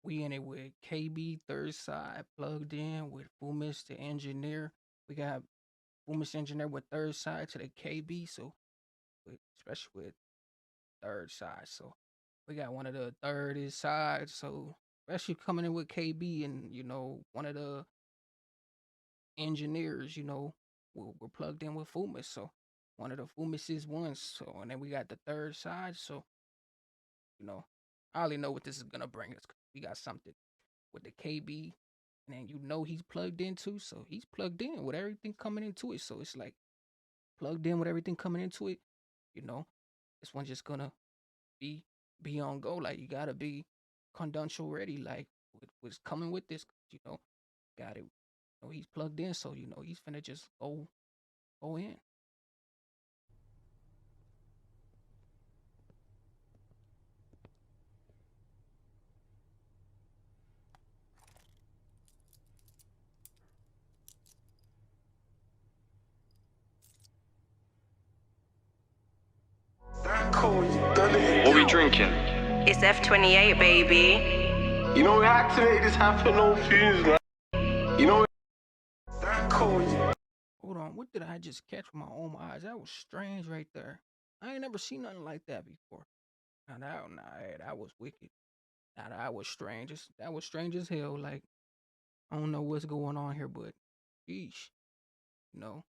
We in it with KB Thirdside plugged in with Fumez the engineer. We got Fumez engineer with Thirdside to the KB, so especially with Thirdside. So we got one of the third sides. So especially coming in with KB and one of the engineers, we're plugged in with Fumez. So one of the Fumez's ones. So and then we got the third side. So you know, I already know what this is gonna bring us. We got something with the KB, and then he's plugged into, so he's plugged in with everything coming into it. So it's like plugged in with everything coming into it. You know, this one's just gonna be be on go. Like you gotta be condensal ready. Like with what's coming with this. Got it. He's plugged in, so he's finna just go in. What we drinking? It's F28, baby. You know we had to make this happen on Fumez, man. You know that cold. Hold on, what did I just catch with my own eyes? That was strange right there. I ain't never seen nothing like that before. That was wicked. Now that was strange. That was strange as hell. Like I don't know what's going on here, but yeesh, you know,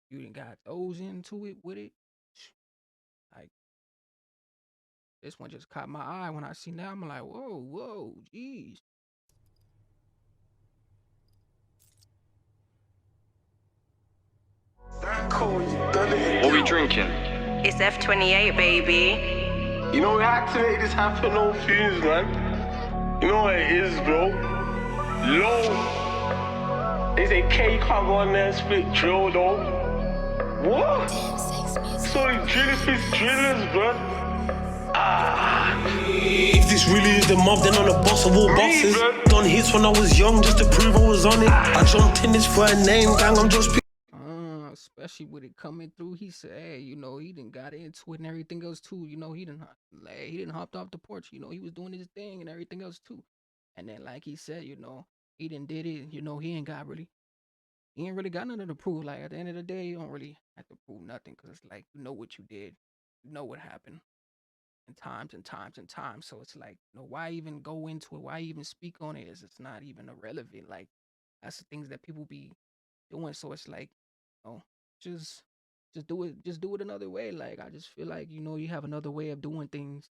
you done got those into it with it. Like this one just caught my eye when I seen that. I'm like, whoa, jeez. That cold, What we drinking? It's F28, baby. You know we had to make this happen on Fumez, man. You know what it is, bro. Low. They say K can't go on there and spit drill, though. What? So these drillers, bro. If this really is the mob, then I'm the boss of all bosses. Done hits when I was young just to prove I was on it. I jumped in this for a name, gang, I'm just Especially with it coming through, he said, "Hey, he done got into it and everything else too. He didn't hopped off the porch. He was doing his thing and everything else too. And then, like he said, he done did it. He ain't really got nothing to prove. Like at the end of the day, you don't really have to prove nothing because it's like you know what you did, you know what happened, and times and times and times. So it's like, why even go into it? Why even speak on it? It's not even irrelevant. Like that's the things that people be doing. So it's like, oh, just just do it another way. Like I just feel like you have another way of doing things.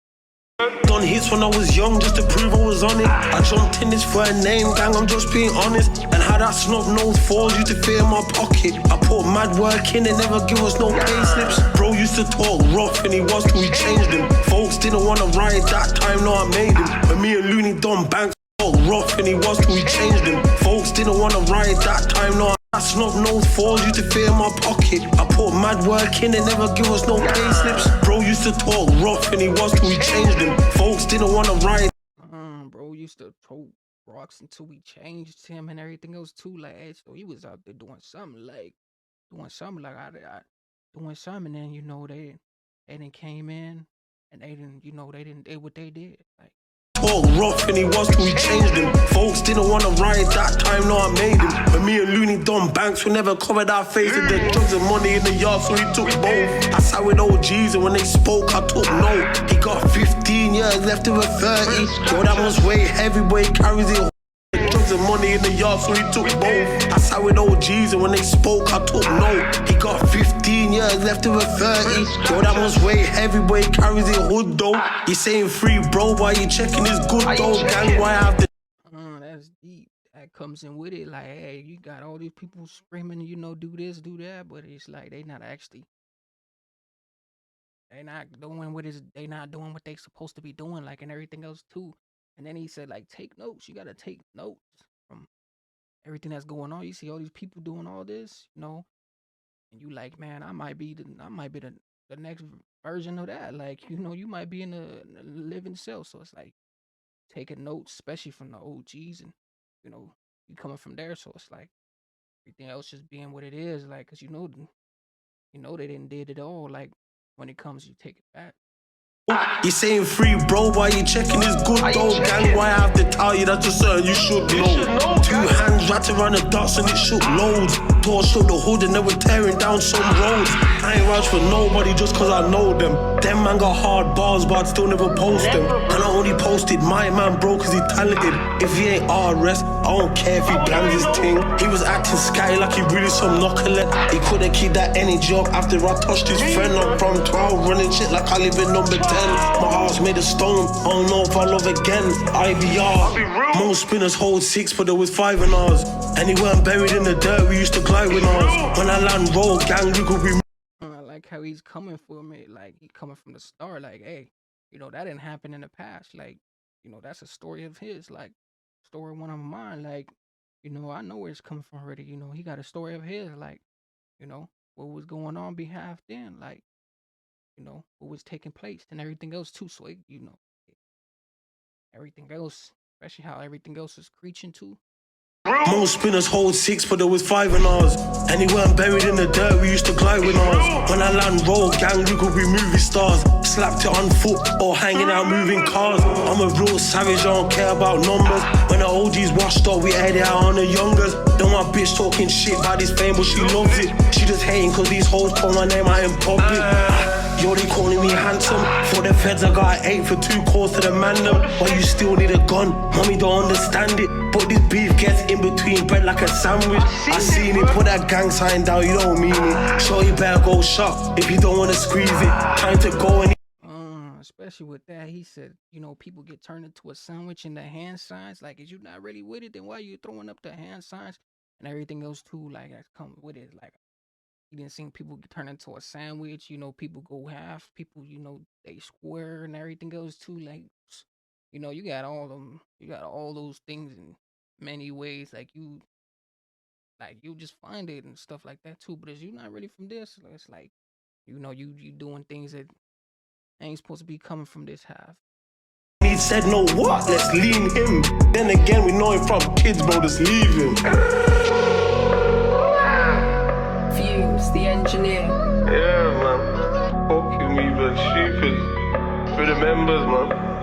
done hits when I was young just to prove I was on it. I jumped in this for a name, gang, I'm just being honest. And how that snub nose falls used to fit in my pocket. I put mad work in, they never give us no pay slips. Bro used to talk rough and he was till we changed him. Folks didn't want to ride that time, no I made him. When me and Looney done banks talk rough and he was till we changed him. Folks didn't want to ride that time, no that snub nose falls used to fit in my pocket. I put mad work in, they never give us no pay slips. Bro used to talk rough and he was till we changed him. Folks didn't want to ride. Bro used to throw rocks until we changed him and everything else too. Like, so he was out there doing something like doing something. And then they didn't came in and they didn't they didn't did what they did. Like Talk rough and he was till we changed him. Folks didn't want to ride that time, no I made him. When me and Looney done banks, we never covered our faces. The drugs and money in the yard, so he took both. I sat with OGs and when they spoke, I took note. He got 15 years left of a 30. Yo, that was way heavy, boy, he carries it. Drugs and money in the yard, so he took both. I sat with OGs and when they spoke, I took note. He got 15 years left of a 30. Yo, that was way heavy, boy, he carries it hood though. You saying free, bro, why you checking his good though? Gang, why I have the that's deep. That comes in with it. Like, hey, you got all these people screaming, do this, do that, but it's like they not doing they not doing what they supposed to be doing, like and everything else too. And then he said, like, take notes. You gotta take notes from everything that's going on. You see all these people doing all this, and you like, man, I might be the next version of that. Like, you might be in the living cell. So it's like taking notes, especially from the OGs, and you coming from there. So it's like everything else just being what it is, like, cause they didn't did it all. Like when it comes, you take it back. You saying free, bro, why you checking his good though? Gang, why I have to tell you that's just certain you should know. Two hands wrapped around the dots and it shook loads. Doors shut the hood and they were tearing down some roads. I ain't vouch for nobody just cause I know them. Them man got hard bars but I'd still never post them. And I only posted my man bro cause he talented. If he ain't RS, I don't care if he blangs his ting. He was acting scatty like he really some knucklehead. He couldn't keep that energy up after I touched his friend. I'm from 12 running shit like I live in number 10. My heart's made of stone, I don't know if I love again. IVR, most spinners hold 6 but there was 5 in ours. And he weren't buried in the dirt, we used to glide with ours. When I land roll, gang, we could be. I like how he's coming for me, like he coming from the start, like, hey, that didn't happen in the past. Like, that's a story of his, like, story of one of mine. Like, I know where it's coming from already. He got a story of his, like, what was going on behalf then, like, what was taking place and everything else too. So, everything else, especially how everything else is creaching too. Most spinners hold 6 but there was 5 in ours. And he weren't buried in the dirt, we used to glide with ours. When I land roll, gang, we could be movie stars. Slapped it on foot or hanging out moving cars. I'm a real savage, I don't care about numbers. When the OG's washed up, we head out on the youngers. Then my bitch talking shit about this fame, but she loves it. She just hating cause these hoes call my name out in public. Yo, they calling me handsome. For the feds, I got 8 for 2 calls to the man them. But you still need a gun, mommy don't understand it. But this beef gets in between bread like a sandwich. I seen it, put that gang sign down, you don't mean it. Sure, you better go shop if you don't wanna squeeze it. Time to go and especially with that, he said, people get turned into a sandwich in the hand signs. Like, is you not really with it? Then why you throwing up the hand signs and everything else too? Like, that's come with it. Like, you didn't see people get turned into a sandwich. People go half. People, they square and everything else too. Like, you got all them. You got all those things in many ways. Like you just find it and stuff like that too. But if you're not really from this, it's like, you doing things that ain't supposed to be coming from this half. he said, no, what? Let's lean him. Then again, we know him from kids, bro, just leave him. Fumez, the engineer. Yeah, man. Fuck you, me, but stupid. For the members, man.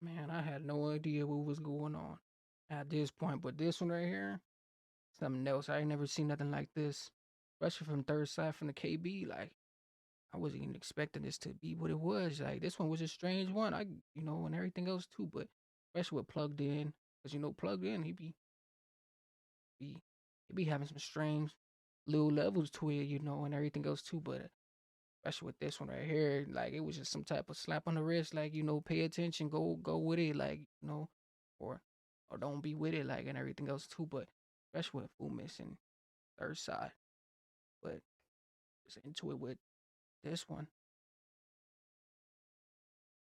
Man, I had no idea what was going on at this point. But this one right here, something else. I ain't never seen nothing like this, especially from Thirdside from the KB. Like, I wasn't even expecting this to be what it was. Like, this one was a strange one. And everything else too. But especially with Plugged In, because Plugged In, he be having some strange little levels to it, and everything else too. But especially with this one right here, like, it was just some type of slap on the wrist, like, pay attention, go with it, like, or don't be with it, like, and everything else too. But especially with Fumez and Thirdside. But just into it with this one.